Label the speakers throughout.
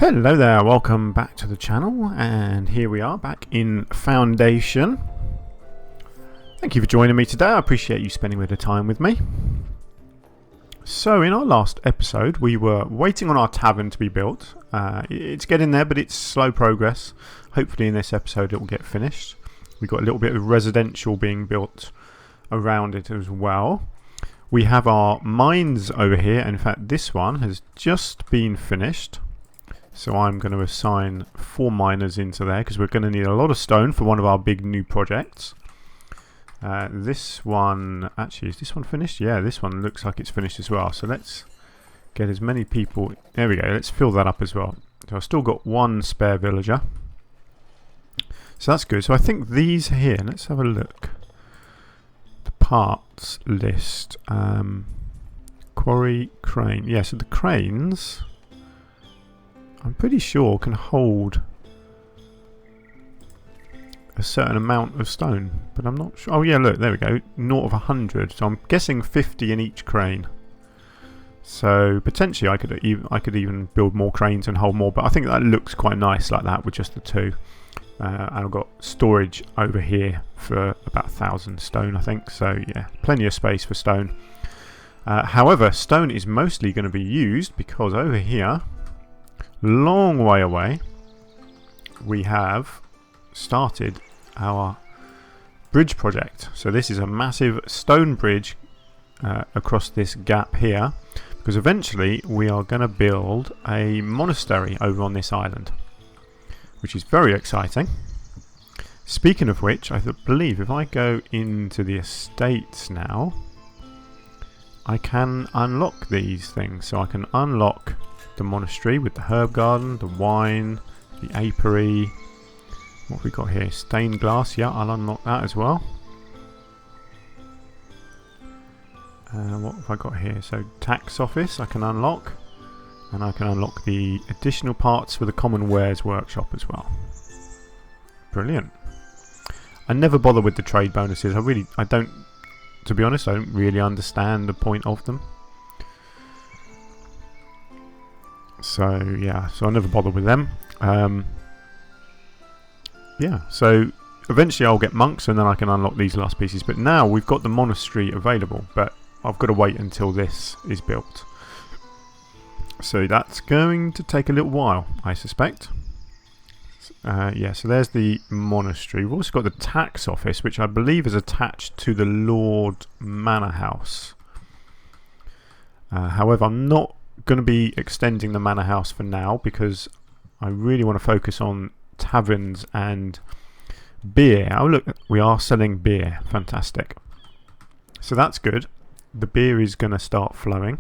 Speaker 1: Hello there, welcome back to the channel, and here we are back in Foundation. Thank you for joining me today. I appreciate you spending a bit of time with me. So in our last episode we were waiting on our tavern to be built. It's getting there, but it's slow progress. Hopefully in this episode it will get finished. We've got a little bit of residential being built around it as well. We have our mines over here, and in fact this one has just been finished. So I'm going to assign 4 miners into there because we're going to need a lot of stone for one of our big new projects. This one, actually, is this one finished? Yeah, this one looks like it's finished as well. So let's get as many people. There we go. Let's fill that up as well. So I've still got 1 spare villager. So that's good. So I think these here, let's have a look. The parts list. Quarry, crane. Yeah, so the cranes, I'm pretty sure can hold a certain amount of stone, but I'm not sure. Oh yeah, look, there we go, naught of 100. So I'm guessing 50 in each crane. So potentially I could even build more cranes and hold more, but I think that looks quite nice like that with just the 2. And I've got storage over here for about 1,000 stone, I think. So yeah, plenty of space for stone. However, stone is mostly going to be used because over here, long way away, we have started our bridge project. So this is a massive stone bridge across this gap here, because eventually we are going to build a monastery over on this island, which is very exciting. Speaking of which, I believe if I go into the estates now, I can unlock these things. So I can unlock the monastery with the herb garden, the wine, the apiary. What have we got here? Stained glass. Yeah, I'll unlock that as well. What have I got here? So tax office I can unlock, and I can unlock the additional parts for the common wares workshop as well. Brilliant. I never bother with the trade bonuses. I don't, to be honest, I don't really understand the point of them. So yeah, so I never bother with them. Yeah, so eventually I'll get monks and then I can unlock these last pieces. But now we've got the monastery available, but I've got to wait until this is built. So that's going to take a little while, I suspect. Yeah, so there's the monastery. We've also got the tax office, which I believe is attached to the Lord Manor House. However, I'm not going to be extending the manor house for now because I really want to focus on taverns and beer. Oh look, we are selling beer. Fantastic. So that's good. The beer is going to start flowing.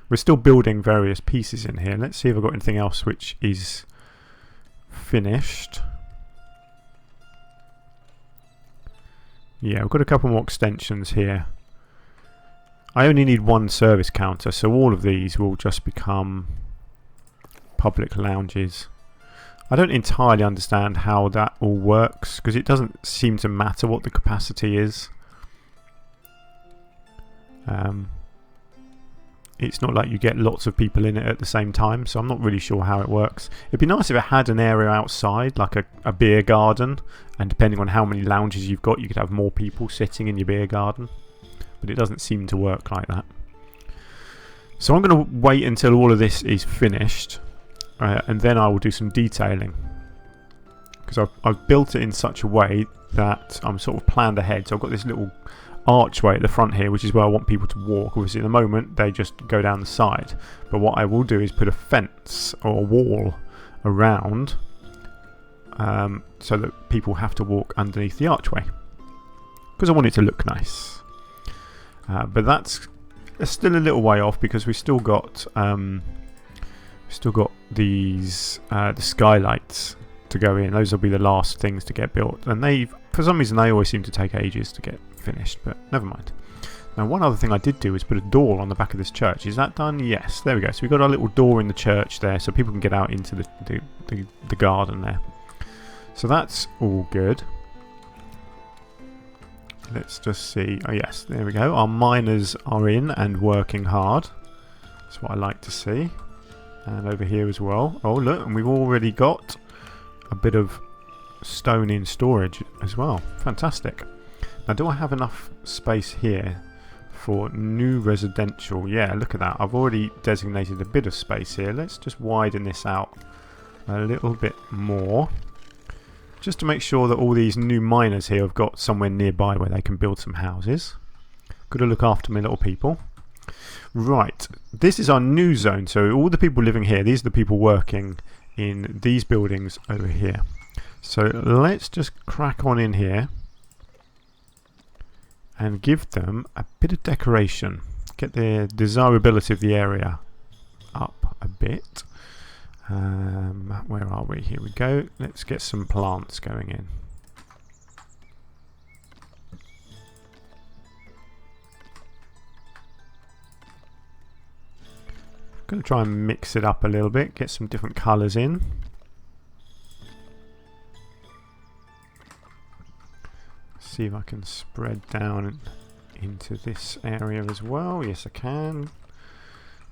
Speaker 1: We're still building various pieces in here. Let's see if I've got anything else which is finished. Yeah, we've got a couple more extensions here. I only need 1 service counter, so all of these will just become public lounges. I don't entirely understand how that all works, because it doesn't seem to matter what the capacity is. It's not like you get lots of people in it at the same time, so I'm not really sure how it works. It'd be nice if it had an area outside, like a beer garden, and depending on how many lounges you've got, you could have more people sitting in your beer garden. But it doesn't seem to work like that. So I'm going to wait until all of this is finished, and then I will do some detailing, because I've built it in such a way that I'm sort of planned ahead. So I've got this little archway at the front here, which is where I want people to walk. Obviously at the moment they just go down the side, but what I will do is put a fence or a wall around, so that people have to walk underneath the archway, because I want it to look nice. But that's still a little way off, because we've still got these the skylights to go in. Those will be the last things to get built, and for some reason they always seem to take ages to get finished, but never mind. Now one other thing I did do is put a door on the back of this church. Is that done? Yes, there we go. So we've got our little door in the church there, so people can get out into the garden there. So that's all good. Let's just see. Oh yes, there we go. Our miners are in and working hard. That's what I like to see. And over here as well. Oh look, and we've already got a bit of stone in storage as well. Fantastic. Now do I have enough space here for new residential? Yeah, look at that. I've already designated a bit of space here. Let's just widen this out a little bit more. Just to make sure that all these new miners here have got somewhere nearby where they can build some houses. Got to look after my little people. Right, this is our new zone. So all the people living here, these are the people working in these buildings over here. So let's just crack on in here and give them a bit of decoration. Get the desirability of the area up a bit. Where are we? Here we go. Let's get some plants going in. Going to try and mix it up a little bit, get some different colours in. See if I can spread down into this area as well. Yes, I can.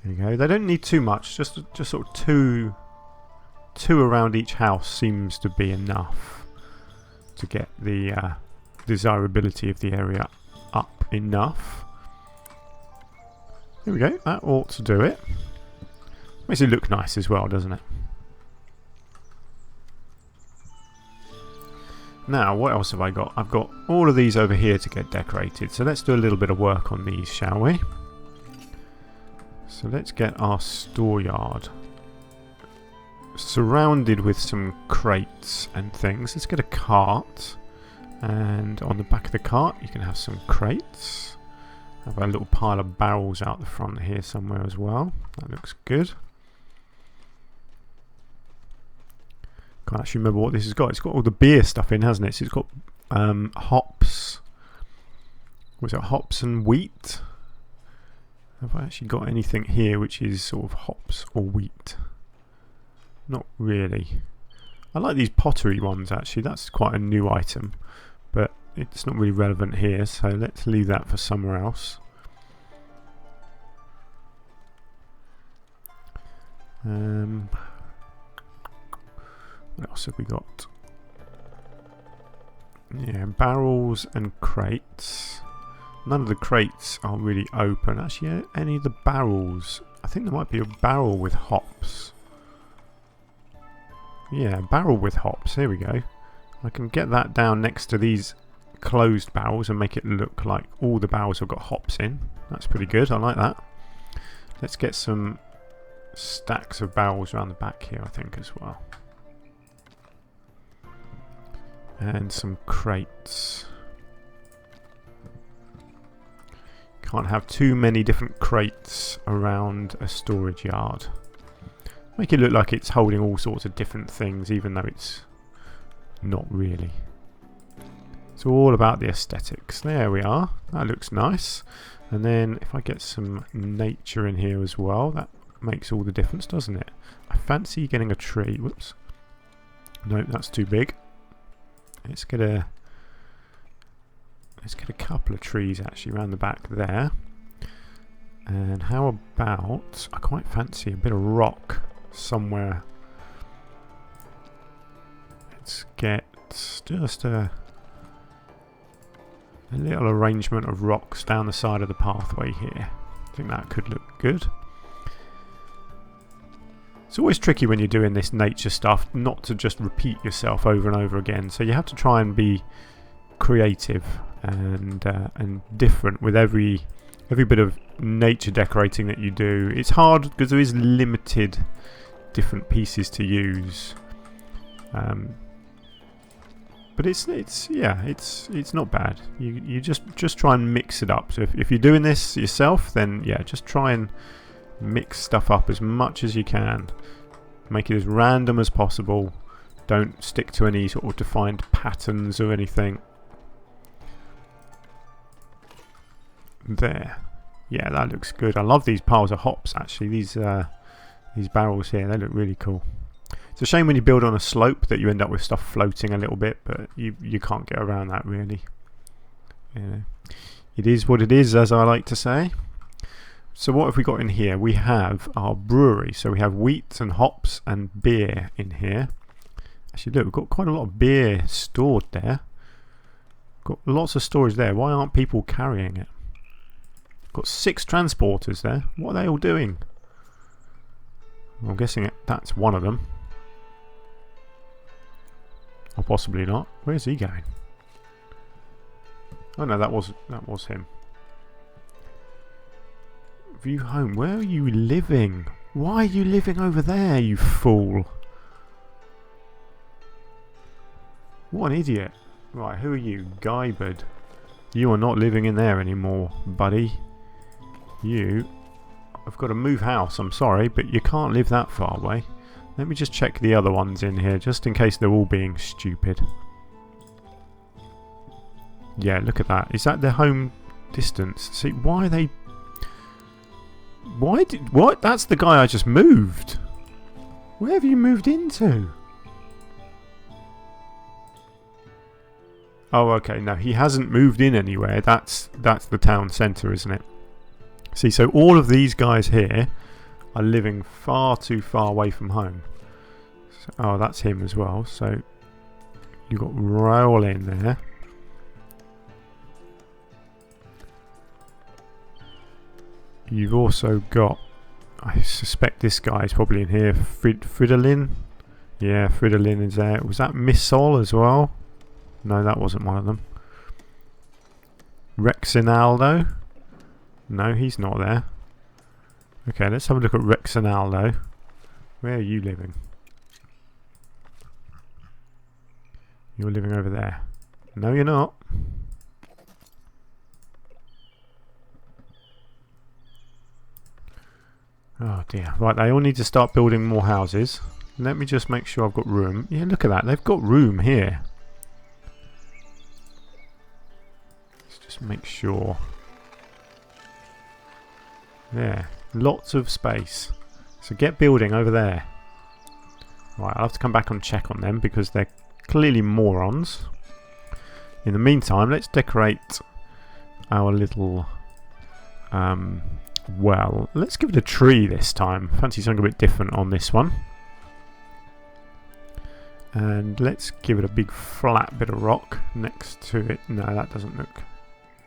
Speaker 1: There you go. They don't need too much. Just sort of two around each house seems to be enough to get the desirability of the area up enough. There we go. That ought to do it. Makes it look nice as well, doesn't it? Now, what else have I got? I've got all of these over here to get decorated. So let's do a little bit of work on these, shall we? So let's get our storeyard surrounded with some crates and things. Let's get a cart. And on the back of the cart, you can have some crates. Have a little pile of barrels out the front here somewhere as well. That looks good. Can't actually remember what this has got. It's got all the beer stuff in, hasn't it? So it's got hops. Was it hops and wheat? Have I actually got anything here which is sort of hops or wheat? Not really. I like these pottery ones actually. That's quite a new item, but it's not really relevant here. So let's leave that for somewhere else. What else have we got? Yeah, barrels and crates. None of the crates are really open. Actually, any of the barrels. I think there might be a barrel with hops. Yeah, barrel with hops. Here we go. I can get that down next to these closed barrels and make it look like all the barrels have got hops in. That's pretty good. I like that. Let's get some stacks of barrels around the back here, I think, as well. And some crates. Can't have too many different crates around a storage yard. Make it look like it's holding all sorts of different things, even though it's not really. It's all about the aesthetics. There we are. That looks nice. And then if I get some nature in here as well, that makes all the difference, doesn't it? I fancy getting a tree. Whoops. Nope, that's too big. Let's get a couple of trees actually around the back there. And how about, I quite fancy a bit of rock somewhere. Let's get just a little arrangement of rocks down the side of the pathway here. I think that could look good. It's always tricky when you're doing this nature stuff not to just repeat yourself over and over again. So you have to try and be creative and different with every bit of nature decorating that you do. It's hard because there is limited different pieces to use. But it's not bad. You just try and mix it up. So if you're doing this yourself, then yeah, just try and mix stuff up as much as you can. Make it as random as possible. Don't stick to any sort of defined patterns or anything. There. Yeah, that looks good. I love these piles of hops actually. These barrels here, they look really cool. It's a shame when you build on a slope that you end up with stuff floating a little bit, but you can't get around that really. You know, it is what it is, as I like to say. So what have we got in here? We have our brewery. So we have wheat and hops and beer in here. Actually, look, we've got quite a lot of beer stored there. Got lots of storage there. Why aren't people carrying it? Got 6 transporters there. What are they all doing? I'm guessing that's one of them. Or possibly not. Where's he going? Oh no, that was him. View home. Where are you living? Why are you living over there, you fool? What an idiot. Right, who are you? Guybird. You are not living in there anymore, buddy. You have got to move house, I'm sorry, but you can't live that far away. Let me just check the other ones in here, just in case they're all being stupid. Yeah, look at that. Is that their home distance? See, why are they... What? That's the guy I just moved. Where have you moved into? Oh, okay. No, he hasn't moved in anywhere. That's the town centre, isn't it? See, so all of these guys here are living far too far away from home. So, oh, that's him as well. So you've got Raoul in there. You've also got, I suspect this guy is probably in here, Fridolin. Yeah, Fridolin is there. Was that Miss Sol as well? No, that wasn't one of them. Rexinaldo. No, he's not there. Okay, let's have a look at Rexinaldo. Where are you living? You're living over there. No, you're not. Oh dear. Right, they all need to start building more houses. Let me just make sure I've got room. Yeah, look at that. They've got room here. Let's just make sure. There. Lots of space. So get building over there. Right, I'll have to come back and check on them because they're clearly morons. In the meantime, let's decorate our little... well, let's give it a tree this time. Fancy something a bit different on this one. And let's give it a big flat bit of rock next to it. No, that doesn't look...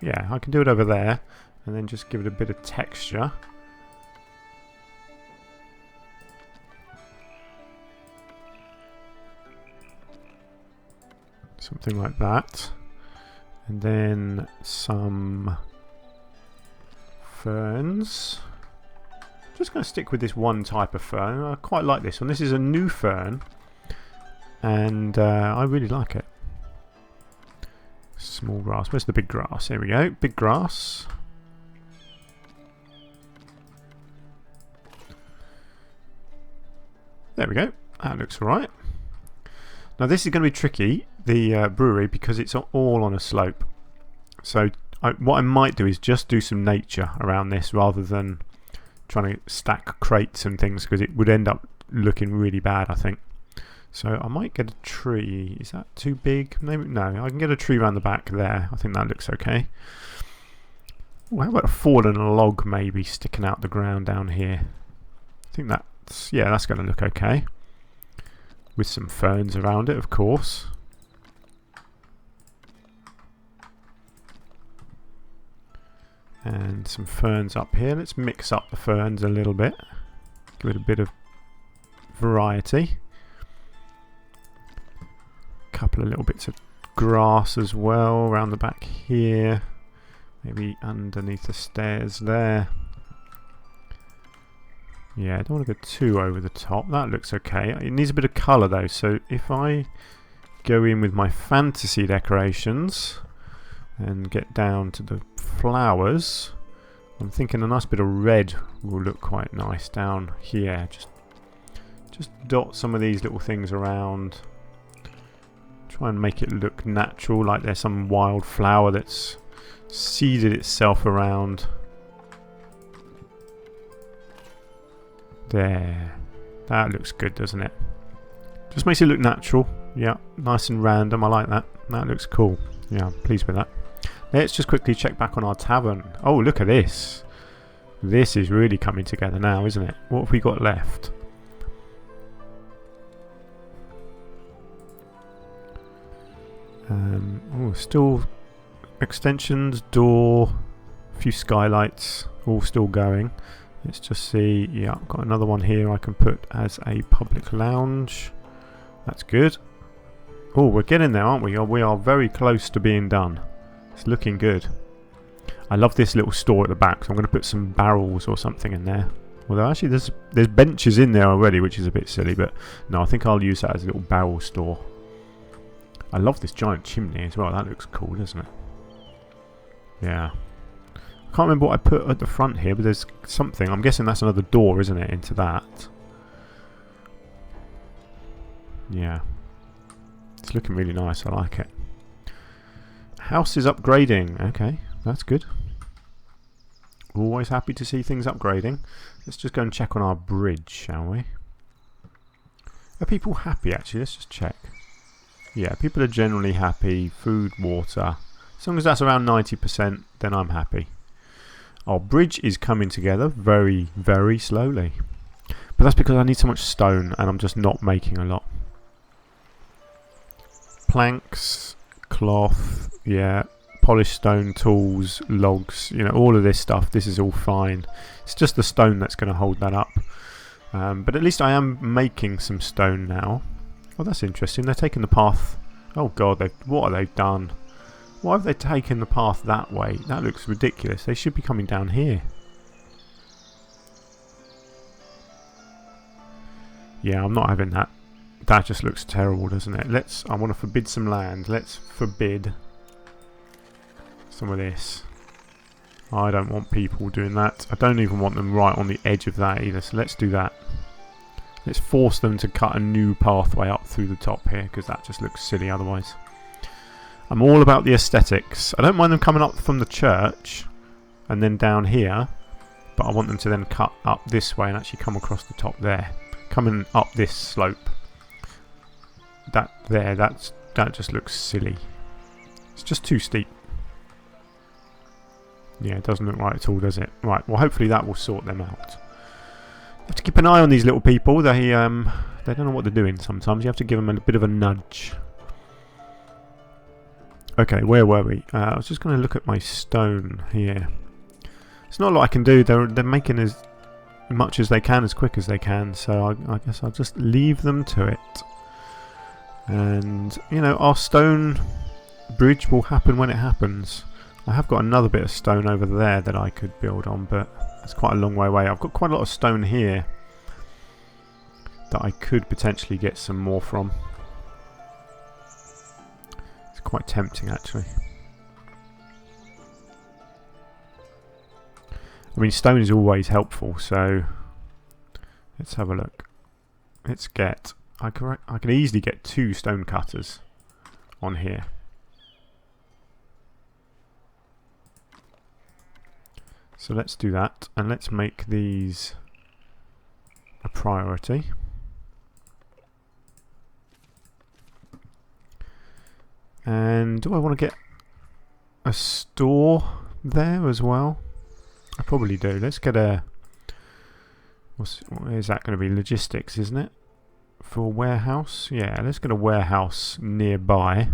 Speaker 1: Yeah, I can do it over there. And then just give it a bit of texture. Something like that. And then some... ferns. Just going to stick with this one type of fern. I quite like this one. This is a new fern and I really like it. Small grass. Where's the big grass? There we go. Big grass. There we go. That looks alright. Now this is going to be tricky, the brewery, because it's all on a slope. So what I might do is just do some nature around this rather than trying to stack crates and things, because it would end up looking really bad, I think. So I might get a tree. Is that too big? Maybe, no, I can get a tree around the back there. I think that looks okay. Well, how about a fallen log maybe sticking out the ground down here? I think that's, yeah, that's going to look okay. With some ferns around it, of course. And some ferns up here. Let's mix up the ferns a little bit. Give it a bit of variety. A couple of little bits of grass as well around the back here. Maybe underneath the stairs there. Yeah, I don't want to go too over the top. That looks okay. It needs a bit of colour though. So if I go in with my fantasy decorations and get down to the flowers, I'm thinking a nice bit of red will look quite nice down here. Just dot some of these little things around. Try and make it look natural, like there's some wild flower that's seeded itself around. There. That looks good, doesn't it? Just makes it look natural. Yeah, nice and random. I like that. That looks cool. Yeah, I'm pleased with that. Let's just quickly check back on our tavern. Oh, look at this. This is really coming together now, isn't it? What have we got left? Oh, still extensions, door, a few skylights, all still going. Let's just see. Yeah, I've got another one here I can put as a public lounge. That's good. Oh, we're getting there, aren't we? We are very close to being done. It's looking good. I love this little store at the back, so I'm going to put some barrels or something in there. Although actually there's benches in there already, which is a bit silly, but no, I think I'll use that as a little barrel store. I love this giant chimney as well. That looks cool, doesn't it? Yeah. I can't remember what I put at the front here, but there's something. I'm guessing that's another door, isn't it, into that? Yeah. It's looking really nice. I like it. House is upgrading. Okay, that's good. Always happy to see things upgrading. Let's just go and check on our bridge, shall we? Are people happy, actually? Let's just check. Yeah, people are generally happy. Food, water. As long as that's around 90%, then I'm happy. Our bridge is coming together very, very slowly. But that's because I need so much stone and I'm just not making a lot. Planks, cloth, yeah, polished stone, tools, logs, you know, all of this stuff. This is all fine. It's just the stone that's going to hold that up. But at least I am making some stone now. Oh, that's interesting. They're taking the path. Oh god, what have they done? Why have they taken the path that way? That looks ridiculous. They should be coming down here. Yeah, I'm not having that. That just looks terrible, doesn't it? I want to forbid some land. Let's forbid some of this. I don't want people doing that. I don't even want them right on the edge of that either. So let's do that. Let's force them to cut a new pathway up through the top here, because that just looks silly otherwise. I'm all about the aesthetics. I don't mind them coming up from the church and then down here, but I want them to then cut up this way and actually come across the top there. Coming up this slope. That just looks silly. It's just too steep. Yeah, it doesn't look right at all, does it? Right, well hopefully that will sort them out. You have to keep an eye on these little people. They don't know what they're doing sometimes. You have to give them a bit of a nudge. Okay, where were we? I was just going to look at my stone here. It's not a lot I can do. They're making as much as they can, as quick as they can. So I guess I'll just leave them to it. And, you know, our stone bridge will happen when it happens. I have got another bit of stone over there that I could build on, but it's quite a long way away. I've got quite a lot of stone here that I could potentially get some more from. It's quite tempting, actually. I mean, stone is always helpful, so let's have a look. Let's get... I can easily get 2 stone cutters on here. So let's do that, and let's make these a priority. And do I want to get a store there as well? I probably do. Let's get a... what is that going to be? Logistics, isn't it? For a warehouse? Yeah, let's get a warehouse nearby.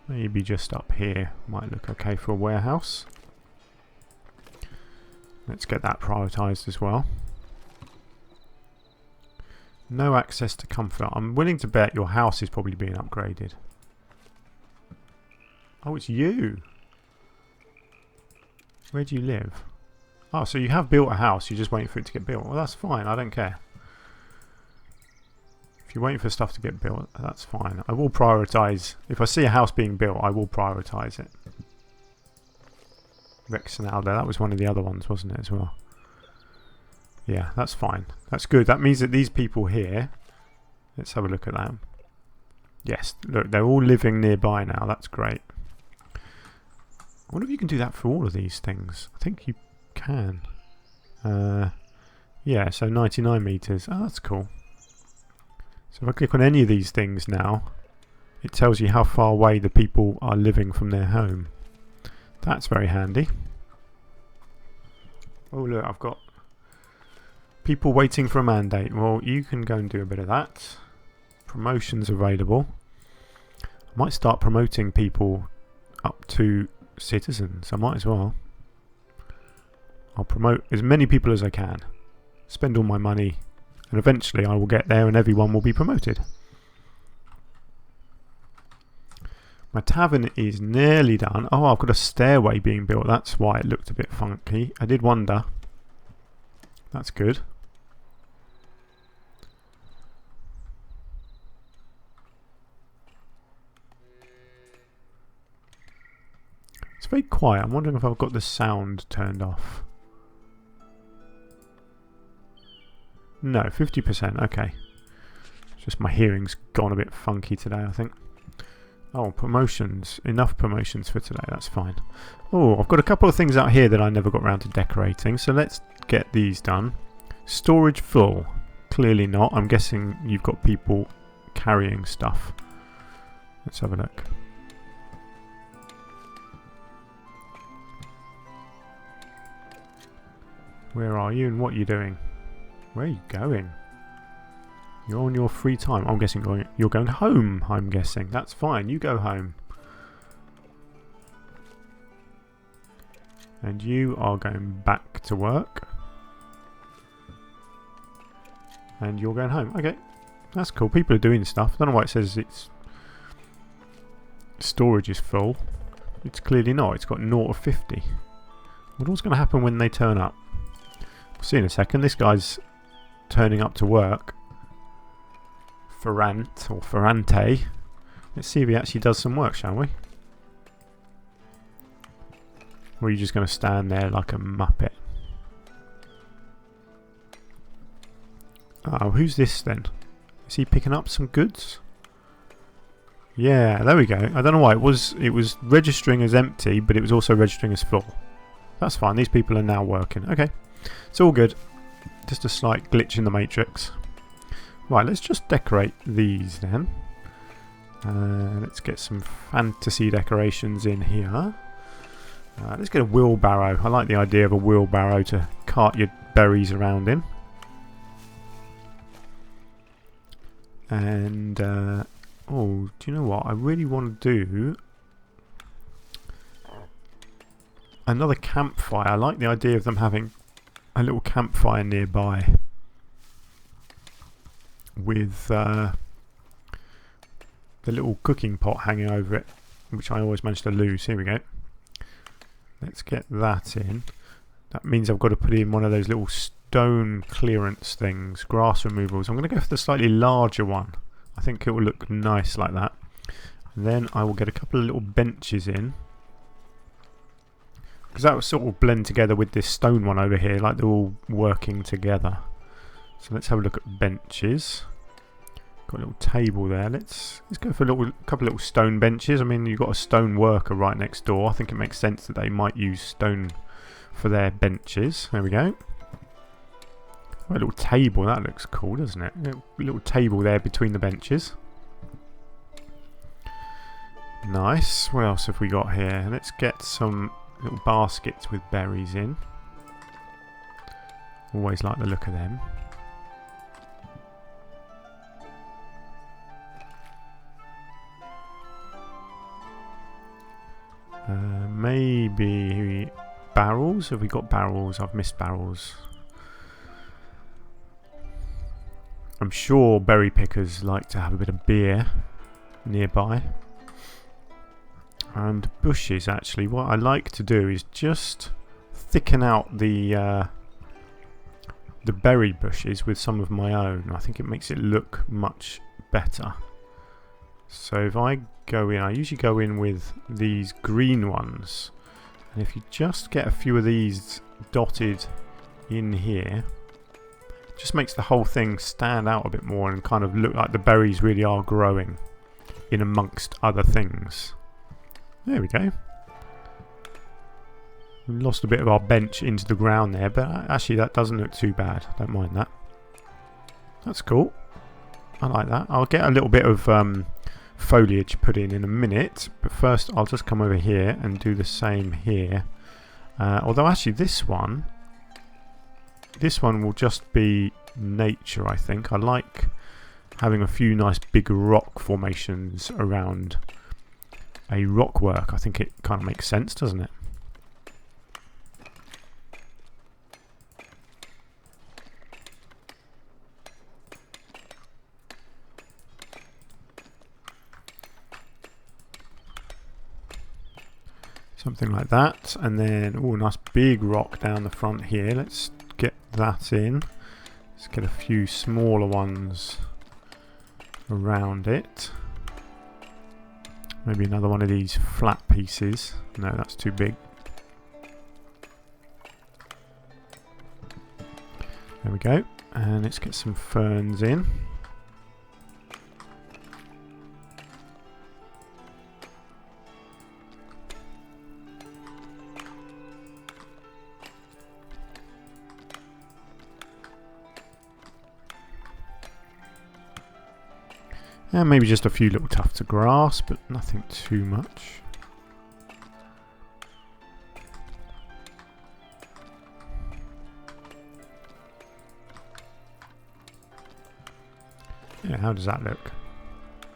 Speaker 1: Maybe just up here might look okay for a warehouse. Let's get that prioritised as well. No access to comfort. I'm willing to bet your house is probably being upgraded. Oh, it's you. Where do you live? Oh, so you have built a house. You're just waiting for it to get built. Well, that's fine. I don't care. If you're waiting for stuff to get built, that's fine. I will prioritise. If I see a house being built, I will prioritise it. Rexonaldo, that was one of the other ones, wasn't it, as well? Yeah, that's fine. That's good. That means that these people here... Let's have a look at that. Yes, look, they're all living nearby now. That's great. I wonder if you can do that for all of these things. I think you can. Yeah, so 99 metres. Oh, that's cool. So if I click on any of these things now, it tells you how far away the people are living from their home. That's very handy. Oh look, I've got people waiting for a mandate. Well, you can go and do a bit of that. Promotions available. I might start promoting people up to citizens. I might as well. I'll promote as many people as I can. Spend all my money. And eventually I will get there and everyone will be promoted. My tavern is nearly done. Oh, I've got a stairway being built. That's why it looked a bit funky. I did wonder. That's good. It's very quiet. I'm wondering if I've got the sound turned off. No, 50%. Okay. It's just my hearing's gone a bit funky today, I think. Oh, promotions. Enough promotions for today. That's fine. Oh, I've got a couple of things out here that I never got around to decorating. So let's get these done. Storage full. Clearly not. I'm guessing you've got people carrying stuff. Let's have a look. Where are you and what are you doing? Where are you going? You're on your free time. I'm guessing you're going home, I'm guessing. That's fine. You go home. And you are going back to work. And you're going home. Okay. That's cool. People are doing stuff. I don't know why it says it's storage is full. It's clearly not. It's got 0 to 50. What's going to happen when they turn up? We'll see in a second. This guy's turning up to work. Ferrant or Ferrante. Let's see if he actually does some work, shall we? Or are you just going to stand there like a muppet? Oh, who's this then? Is he picking up some goods? Yeah, there we go. I don't know why it was registering as empty, but it was also registering as full. That's fine. These people are now working. Okay, it's all good. Just a slight glitch in the matrix. Right, let's just decorate these then. Let's get some fantasy decorations in here. Let's get a wheelbarrow. I like the idea of a wheelbarrow to cart your berries around in. And, oh, do you know what? I really want to do another campfire. I like the idea of them having a little campfire nearby. With the little cooking pot hanging over it, which I always manage to lose. Here we go. Let's get that in. That means I've got to put in one of those little stone clearance things, grass removals. I'm going to go for the slightly larger one. I think it will look nice like that. And then I will get a couple of little benches in. Because that will sort of blend together with this stone one over here, like they're all working together. So let's have a look at benches. Got a little table there. Let's go for a couple of little stone benches. I mean, you've got a stone worker right next door. I think it makes sense that they might use stone for their benches. There we go. A little table. That looks cool, doesn't it? A little table there between the benches. Nice. What else have we got here? Let's get some little baskets with berries in. Always like the look of them. Maybe barrels? Have we got barrels? I've missed barrels. I'm sure berry pickers like to have a bit of beer nearby. And bushes, actually. What I like to do is just thicken out the berry bushes with some of my own. I think it makes it look much better. So if I go in, I usually go in with these green ones. And if you just get a few of these dotted in here, it just makes the whole thing stand out a bit more and kind of look like the berries really are growing in amongst other things. There we go. We lost a bit of our bench into the ground there, but actually that doesn't look too bad. I don't mind that. That's cool. I like that. I'll get a little bit of foliage put in a minute, but first I'll just come over here and do the same here. Although actually this one will just be nature, I think. I like having a few nice big rock formations around a rock work. I think it kind of makes sense, doesn't it? Something like that, and then a nice big rock down the front here. Let's get that in. Let's get a few smaller ones around it. Maybe another one of these flat pieces. No, that's too big. There we go. And let's get some ferns in. And maybe just a few little tufts of grass, but nothing too much. Yeah, how does that look?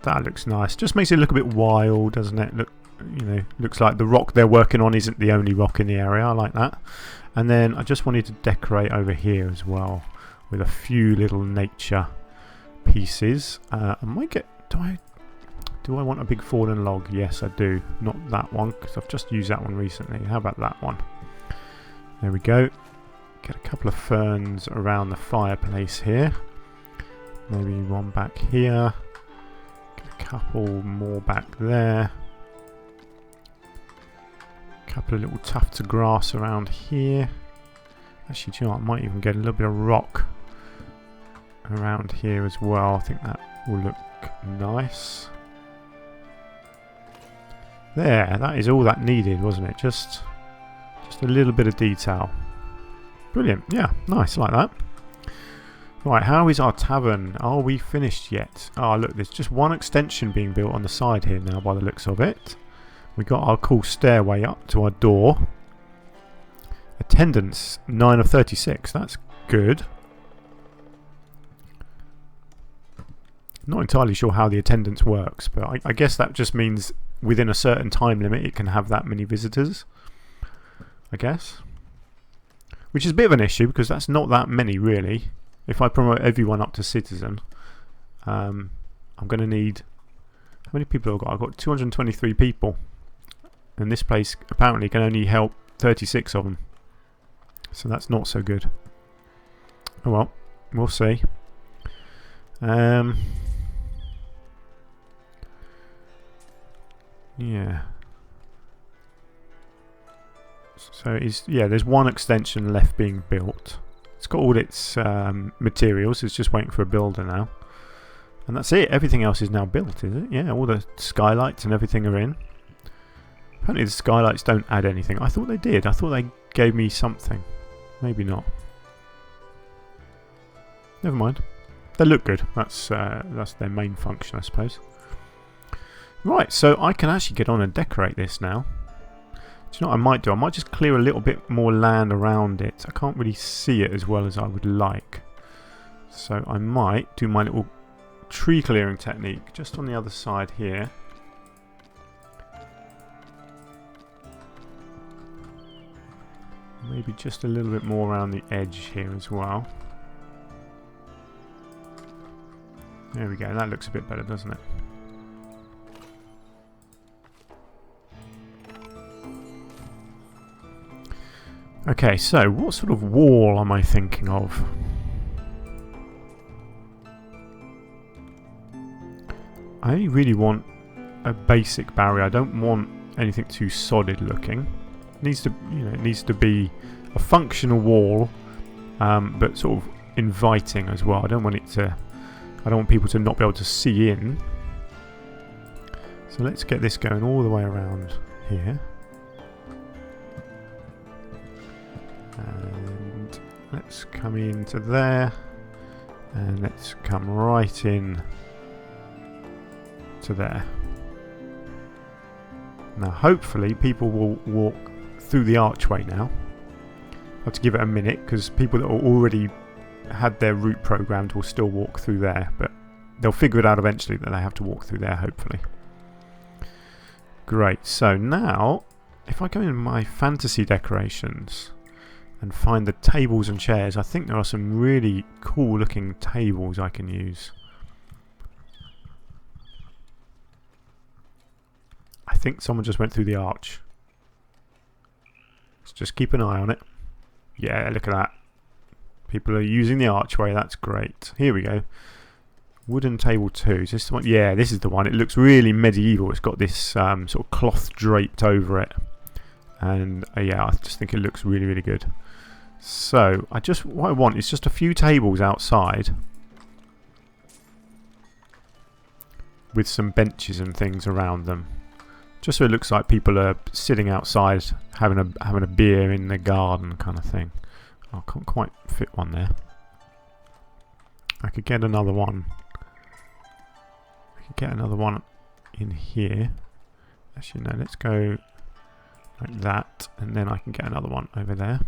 Speaker 1: That looks nice. Just makes it look a bit wild, doesn't it? Look, you know, looks like the rock they're working on isn't the only rock in the area. I like that. And then I just wanted to decorate over here as well with a few little nature pieces. I might get. Do I want a big fallen log? Yes, I do. Not that one, because I've just used that one recently. How about that one? There we go. Get a couple of ferns around the fireplace here. Maybe one back here. Get a couple more back there. A couple of little tufts of grass around here. Actually, do you know what? I might even get a little bit of rock around here as well. I think that will look nice. There, that is all that needed, wasn't it? Just a little bit of detail. Brilliant. Yeah, nice, like that. Right, how is our tavern? Are we finished yet? Oh, look, there's just one extension being built on the side here now by the looks of it. We got our cool stairway up to our door. Attendance 9 of 36. That's good. Not entirely sure how the attendance works, but I guess that just means within a certain time limit it can have that many visitors, I guess. Which is a bit of an issue because that's not that many really. If I promote everyone up to citizen, I'm going to need... How many people have I got? I've got 223 people. And this place apparently can only help 36 of them. So that's not so good. Oh well, we'll see. Yeah. So there's one extension left being built. It's got all its materials. It's just waiting for a builder now. And that's it. Everything else is now built, is it? Yeah, all the skylights and everything are in. Apparently the skylights don't add anything. I thought they did. I thought they gave me something. Maybe not. Never mind. They look good. That's their main function, I suppose. Right, so I can actually get on and decorate this now. Do you know what I might do? I might just clear a little bit more land around it. I can't really see it as well as I would like. So I might do my little tree clearing technique just on the other side here. Maybe just a little bit more around the edge here as well. There we go. That looks a bit better, doesn't it? Okay, so what sort of wall am I thinking of? I only really want a basic barrier. I don't want anything too solid looking. It needs to, it needs to be a functional wall, but sort of inviting as well. I don't want people to not be able to see in. So let's get this going all the way around here. And let's come into there. And let's come right in to there. Now hopefully people will walk through the archway now. I have to give it a minute because people that are already had their route programmed will still walk through there, but they'll figure it out eventually that they have to walk through there, hopefully. Great, so now if I go in my fantasy decorations and find the tables and chairs, I think there are some really cool looking tables I can use. I think someone just went through the arch. Let's just keep an eye on it. Yeah, look at that. People are using the archway, that's great. Here we go. Wooden table 2. Is this the one? Yeah, this is the one. It looks really medieval. It's got this sort of cloth draped over it. And yeah, I just think it looks really, really good. So, what I want is just a few tables outside with some benches and things around them. Just so it looks like people are sitting outside having a beer in the garden kind of thing. I can't quite fit one there. I could get another one. I could get another one in here. Actually, no, let's go like that, and then I can get another one over there.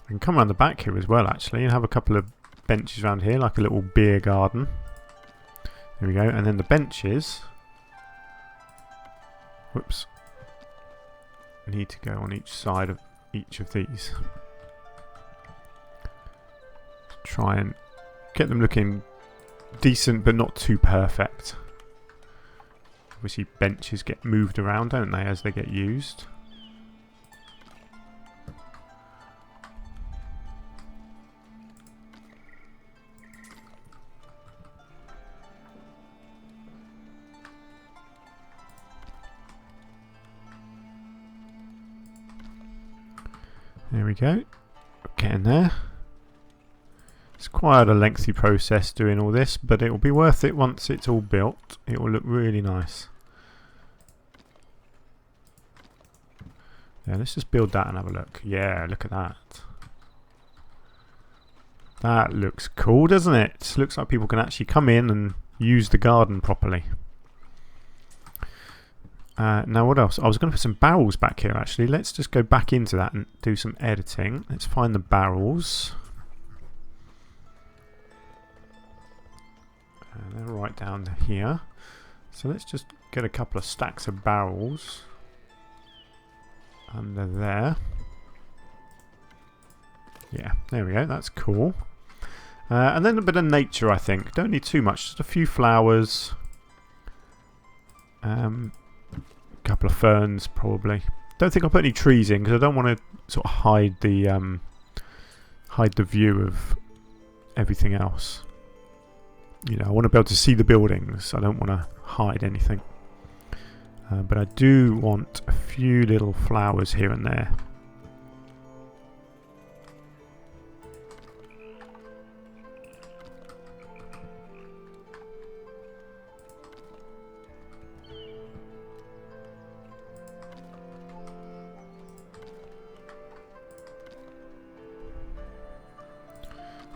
Speaker 1: I can come around the back here as well, actually, and have a couple of benches around here, like a little beer garden. There we go, and then the benches. Whoops. Need to go on each side of each of these. Try and get them looking decent but not too perfect. Obviously benches get moved around, don't they, as they get used. There we go. Getting there. It's quite a lengthy process doing all this, but it will be worth it once it's all built. It will look really nice. Yeah, let's just build that and have a look. Yeah, look at that. That looks cool, doesn't it? It looks like people can actually come in and use the garden properly. Now what else? I was going to put some barrels back here actually. Let's just go back into that and do some editing. Let's find the barrels. And they're right down here. So let's just get a couple of stacks of barrels under there. Yeah, there we go. That's cool. And then a bit of nature, I think. Don't need too much. Just a few flowers. Couple of ferns probably. Don't think I'll put any trees in because I don't want to sort of hide the view of everything else. You know, I want to be able to see the buildings. I don't want to hide anything. But I do want a few little flowers here and there.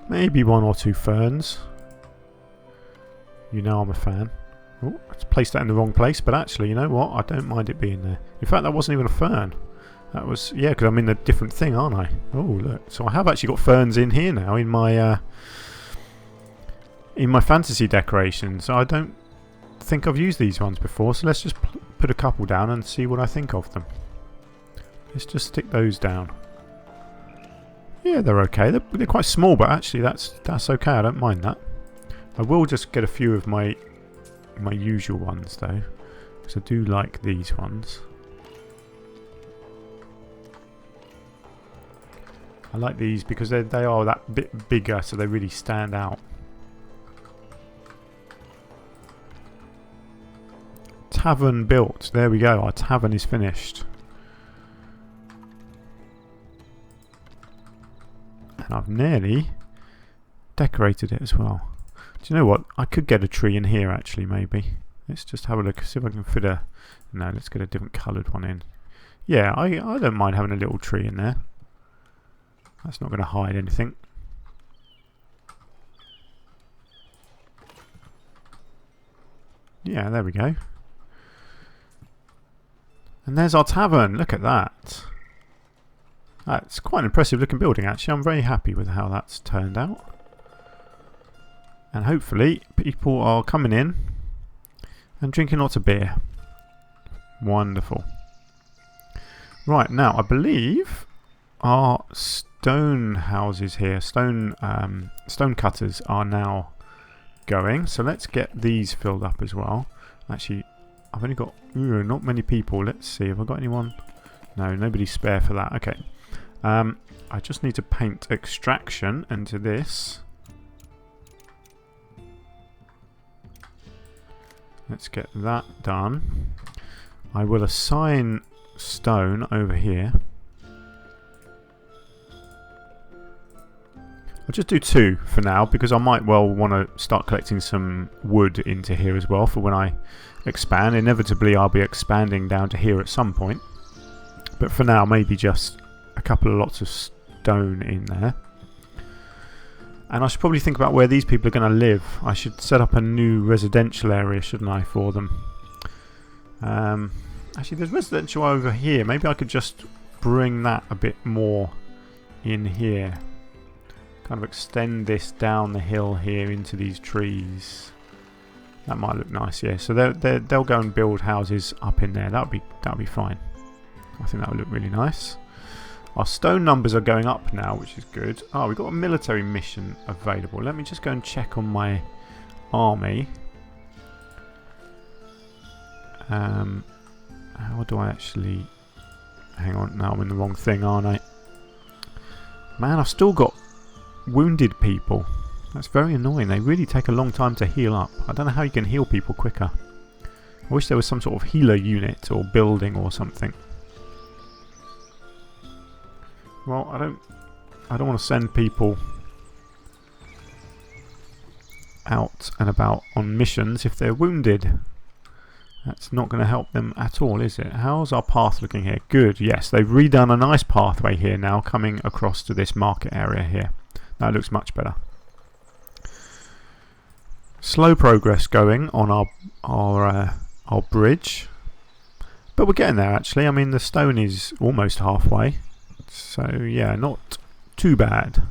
Speaker 1: Maybe one or two ferns. You know I'm a fan. Oh, I placed that in the wrong place, but actually, you know what? I don't mind it being there. In fact, that wasn't even a fern. That was, yeah, because I'm in a different thing, aren't I? Oh, look. So I have actually got ferns in here now in my fantasy decorations. I don't think I've used these ones before, so let's just put a couple down and see what I think of them. Let's just stick those down. Yeah, they're okay. They're quite small, but actually that's okay. I don't mind that. I will just get a few of my usual ones though, because I do like these ones. I like these because they are that bit bigger, so they really stand out. Tavern built. There we go. Our tavern is finished. And I've nearly decorated it as well. Do you know what? I could get a tree in here actually, maybe. Let's just have a look, see if I can fit a... No, let's get a different coloured one in. Yeah, I don't mind having a little tree in there. That's not going to hide anything. Yeah, there we go. And there's our tavern. Look at that. That's quite an impressive looking building actually. I'm very happy with how that's turned out. And hopefully people are coming in and drinking lots of beer. Wonderful. Right, now I believe our stone houses here, stone cutters are now going. So let's get these filled up as well. Actually, I've only got not many people. Let's see, have I got anyone? No, nobody's spare for that. Okay. I just need to paint extraction into this. Let's get that done. I will assign stone over here. I'll just do 2 for now because I might well want to start collecting some wood into here as well for when I expand. Inevitably I'll be expanding down to here at some point. But for now maybe just a couple of lots of stone in there. And I should probably think about where these people are going to live. I should set up a new residential area, shouldn't I, for them? Actually, there's residential over here. Maybe I could just bring that a bit more in here. Kind of extend this down the hill here into these trees. That might look nice, yeah. So they'll go and build houses up in there. That'll be fine. I think that would look really nice. Our stone numbers are going up now, which is good. Oh, we've got a military mission available. Let me just go and check on my army. How do I actually... Hang on, now I'm in the wrong thing, aren't I? Man, I've still got wounded people. That's very annoying. They really take a long time to heal up. I don't know how you can heal people quicker. I wish there was some sort of healer unit or building or something. Well, I don't want to send people out and about on missions if they're wounded. That's not going to help them at all, is it? How's our path looking here? Good, yes. They've redone a nice pathway here now, coming across to this market area here. That looks much better. Slow progress going on our bridge. But we're getting there, actually. I mean, the stone is almost halfway. So, yeah, not too bad.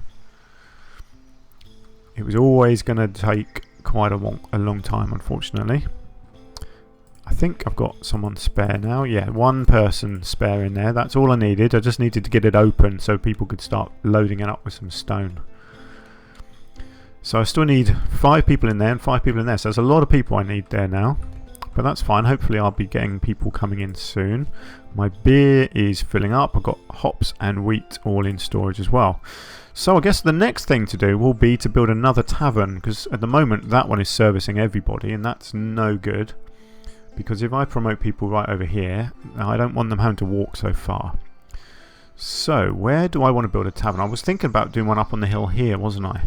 Speaker 1: It was always going to take quite a long time, unfortunately. I think I've got someone spare now. Yeah, 1 person spare in there. That's all I needed. I just needed to get it open so people could start loading it up with some stone. So I still need 5 people in there and 5 people in there. So there's a lot of people I need there now. But that's fine. Hopefully I'll be getting people coming in soon. My beer is filling up. I've got hops and wheat all in storage as well. So I guess the next thing to do will be to build another tavern. Because at the moment that one is servicing everybody and that's no good. Because if I promote people right over here, I don't want them having to walk so far. So where do I want to build a tavern? I was thinking about doing one up on the hill here, wasn't I?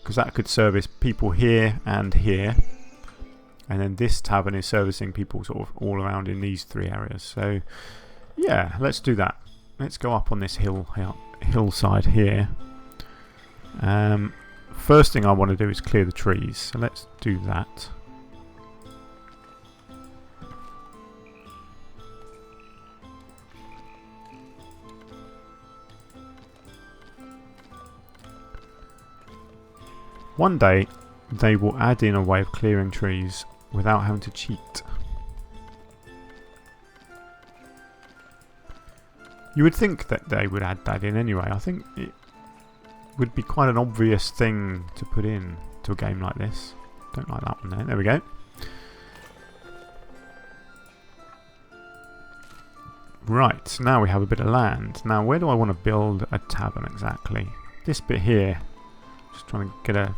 Speaker 1: Because that could service people here and here. And then this tavern is servicing people sort of all around in these 3 areas. So, yeah, let's do that. Let's go up on this hillside here. First thing I want to do is clear the trees. So let's do that. One day, they will add in a way of clearing trees without having to cheat. You would think that they would add that in anyway. I think it would be quite an obvious thing to put in to a game like this. Don't like that one there. There we go. Right, now we have a bit of land. Now where do I want to build a tavern exactly? This bit here. Just trying to get a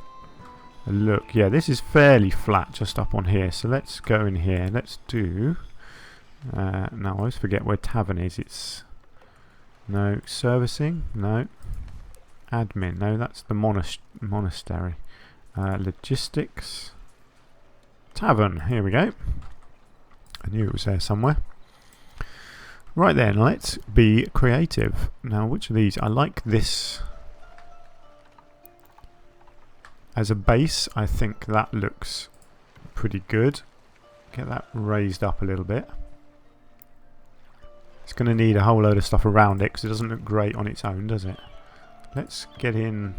Speaker 1: look. Yeah, this is fairly flat just up on here. So let's go in here. Let's do... now I always forget where tavern is. It's... No. Servicing? No. Admin? No, that's the monastery. Logistics? Tavern. Here we go. I knew it was there somewhere. Right then, let's be creative. Now, which of these? I like this... As a base, I think that looks pretty good. get that raised up a little bit. It's going to need a whole load of stuff around it because it doesn't look great on its own, does it? Let's get in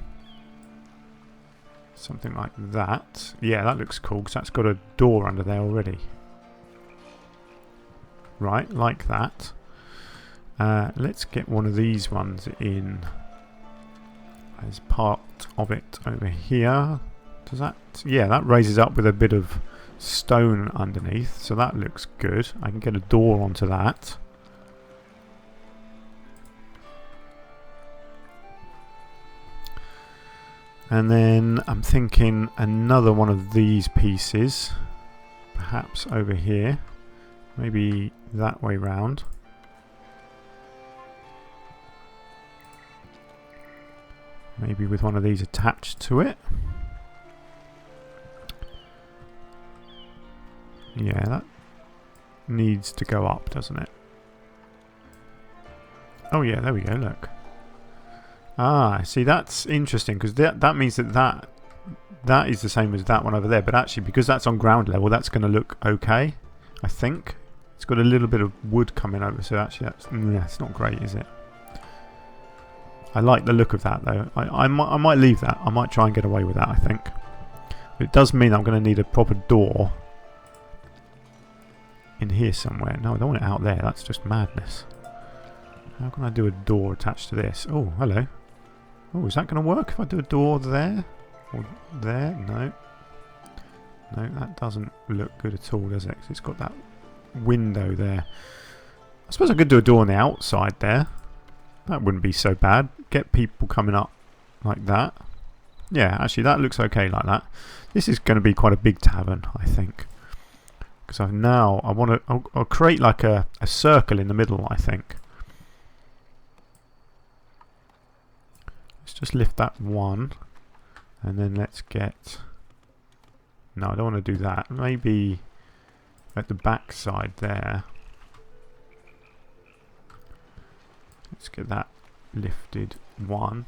Speaker 1: something like that. Yeah, that looks cool because that's got a door under there already. Right, like that. Let's get one of these ones in as part of it over here. Does that? Yeah, that raises up with a bit of stone underneath, so that looks good. I can get a door onto that. And then I'm thinking another one of these pieces, perhaps over here, maybe that way round. Maybe with one of these attached to it. Yeah, that needs to go up, doesn't it? Oh yeah, there we go, look. Ah, see, that's interesting because that means that is the same as that one over there, but actually because that's on ground level, that's going to look okay, I think. It's got a little bit of wood coming over, so actually that's not great, is it? I like the look of that though. I might leave that. I might try and get away with that, I think. But it does mean I'm going to need a proper door in here somewhere. No, I don't want it out there. That's just madness. How can I do a door attached to this? Oh, hello. Oh, is that going to work if I do a door there? Or there? No. No, that doesn't look good at all, does it? 'Cause it's got that window there. I suppose I could do a door on the outside there. That wouldn't be so bad. Get people coming up like that. Yeah, actually that looks okay like that. This is going to be quite a big tavern, I think. Because I'll create like a circle in the middle, I think. Let's just lift that one. And then let's get... No, I don't want to do that. Maybe at the back side there. Let's get that lifted one.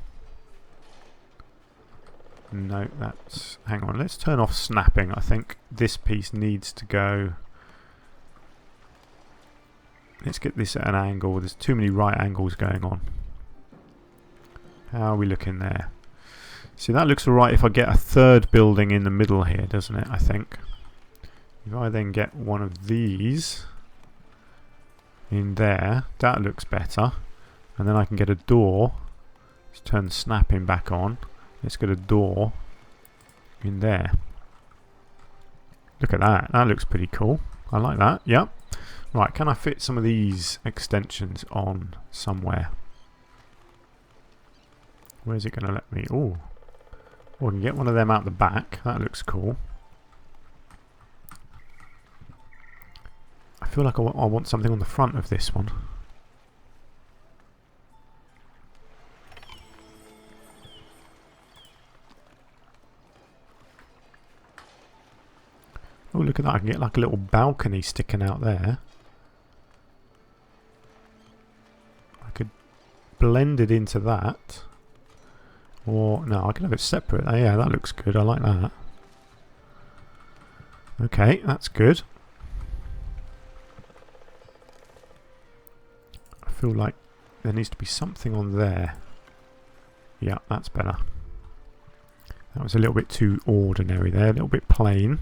Speaker 1: No, that's... Hang on, let's turn off snapping. I think this piece needs to go... Let's get this at an angle. There's too many right angles going on. How are we looking there? See, that looks alright if I get a third building in the middle here, doesn't it? I think. If I then get one of these in there, that looks better. And then I can get a door. Let's turn the snapping back on. Let's get a door in there. Look at that. That looks pretty cool. I like that. Yep. Right, can I fit some of these extensions on somewhere? Where's it going to let me? Oh, I can get one of them out the back. That looks cool. I feel like I want something on the front of this one. Oh, look at that. I can get like a little balcony sticking out there. I could blend it into that. Or, no, I can have it separate. Oh, yeah, that looks good. I like that. Okay, that's good. I feel like there needs to be something on there. Yeah, that's better. That was a little bit too ordinary there. A little bit plain.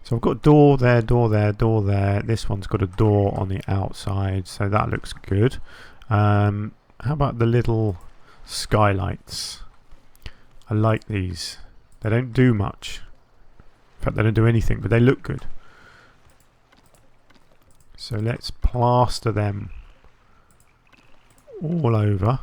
Speaker 1: So I've got door there, door there, door there. This one's got a door on the outside, so that looks good. How about the little skylights? I like these. They don't do much. In fact, they don't do anything, but they look good. So let's plaster them all over.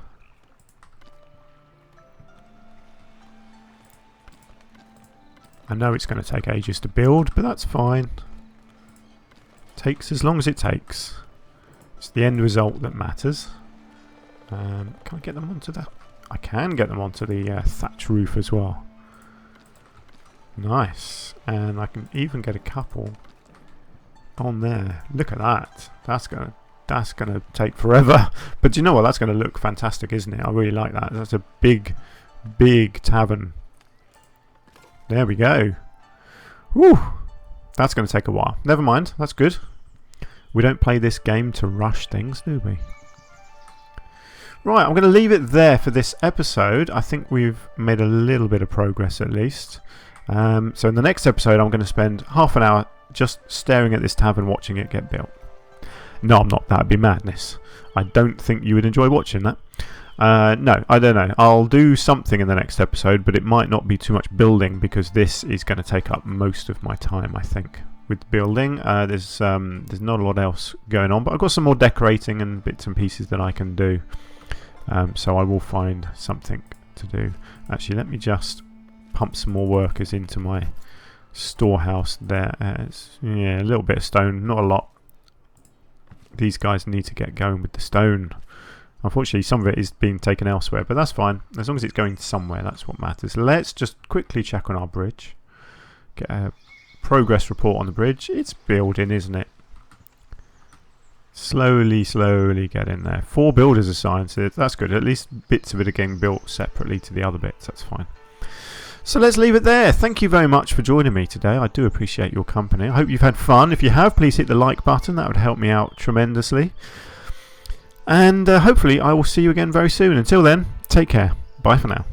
Speaker 1: I know it's going to take ages to build, but that's fine. Takes as long as it takes. It's the end result that matters. Can I get them onto that? I can get them onto the thatch roof as well. Nice. And I can even get a couple on there. Look at that. That's gonna take forever. But do you know what? That's going to look fantastic, isn't it? I really like that. That's a big, big tavern. There we go. Woo! That's going to take a while. Never mind, that's good. We don't play this game to rush things, do we? Right, I'm going to leave it there for this episode. I think we've made a little bit of progress at least. So in the next episode, I'm going to spend half an hour just staring at this tavern, watching it get built. No, I'm not. That'd be madness. I don't think you would enjoy watching that. No, I don't know. I'll do something in the next episode, but it might not be too much building because this is going to take up most of my time, I think. With building, there's not a lot else going on, but I've got some more decorating and bits and pieces that I can do. So I will find something to do. Actually, let me just pump some more workers into my storehouse there. Yeah, a little bit of stone, not a lot. These guys need to get going with the stone. Unfortunately, some of it is being taken elsewhere, but that's fine. As long as it's going somewhere, that's what matters. Let's just quickly check on our bridge. Get a progress report on the bridge. It's building, isn't it? Slowly getting there. 4 builders assigned, so that's good. At least bits of it are getting built separately to the other bits. That's fine. So let's leave it there. Thank you very much for joining me today. I do appreciate your company. I hope you've had fun. If you have, please hit the like button. That would help me out tremendously. And hopefully I will see you again very soon. Until then, take care. Bye for now.